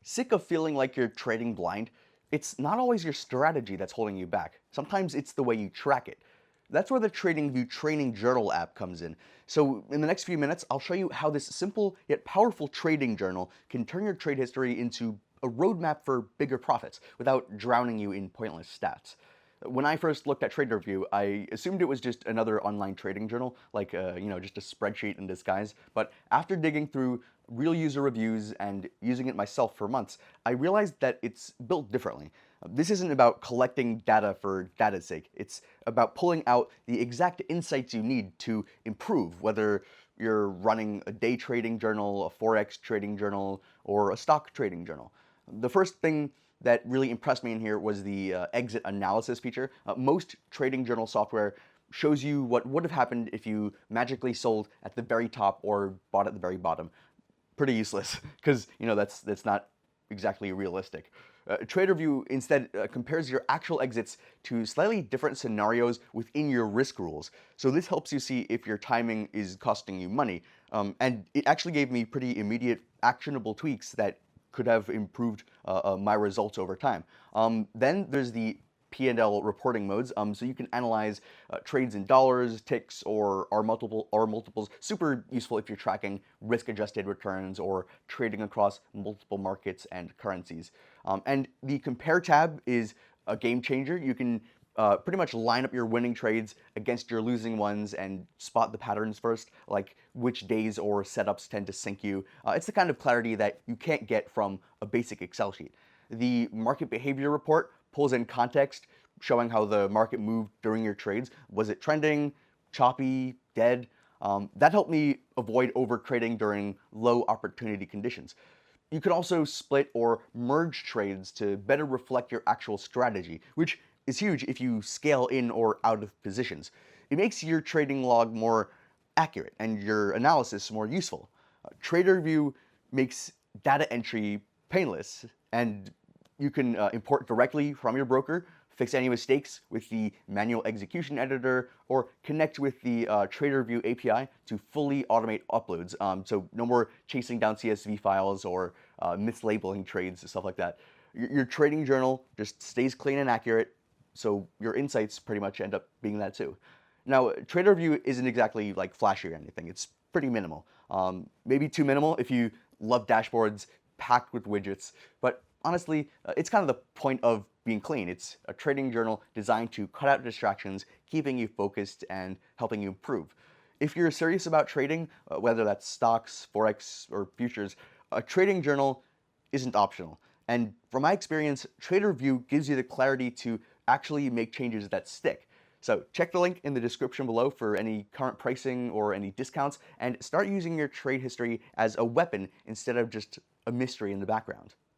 Sick of feeling like you're trading blind? It's not always your strategy that's holding you back. Sometimes it's the way you track it. That's where the TradingView Training Journal app comes in. So in the next few minutes, I'll show you how this simple yet powerful trading journal can turn your trade history into a roadmap for bigger profits without drowning you in pointless stats. When I first looked at Tradervue, I assumed it was just another online trading journal, like just a spreadsheet in disguise. But after digging through real user reviews and using it myself for months, I realized that it's built differently. This isn't about collecting data for data's sake. It's about pulling out the exact insights you need to improve, whether you're running a day trading journal, a forex trading journal, or a stock trading journal. The first thing that really impressed me in here was the exit analysis feature. Most trading journal software shows you what would have happened if you magically sold at the very top or bought at the very bottom. Pretty useless, because that's not exactly realistic. TraderView instead compares your actual exits to slightly different scenarios within your risk rules. So this helps you see if your timing is costing you money. And it actually gave me pretty immediate actionable tweaks that could have improved my results over time. Then there's the P&L reporting modes, so you can analyze trades in dollars, ticks, or multiples. Super useful if you're tracking risk-adjusted returns or trading across multiple markets and currencies. And the compare tab is a game changer. You can pretty much line up your winning trades against your losing ones and spot the patterns first, like which days or setups tend to sink you. It's the kind of clarity that you can't get from a basic Excel sheet. The market behavior report pulls in context, showing how the market moved during your trades. Was it trending, choppy, dead? That helped me avoid overtrading during low opportunity conditions. You can also split or merge trades to better reflect your actual strategy, which is huge if you scale in or out of positions. It makes your trading log more accurate and your analysis more useful. TraderView makes data entry painless, and you can import directly from your broker, fix any mistakes with the manual execution editor, or connect with the TraderVue API to fully automate uploads. So no more chasing down CSV files or mislabeling trades, stuff like that. Your trading journal just stays clean and accurate, so your insights pretty much end up being that too. Now, TraderVue isn't exactly like flashy or anything. It's pretty minimal. Maybe too minimal if you love dashboards packed with widgets, but honestly, it's kind of the point of being clean. It's a trading journal designed to cut out distractions, keeping you focused and helping you improve. If you're serious about trading, whether that's stocks, forex, or futures, a trading journal isn't optional. And from my experience, TraderVue gives you the clarity to actually make changes that stick. So check the link in the description below for any current pricing or any discounts, and start using your trade history as a weapon instead of just a mystery in the background.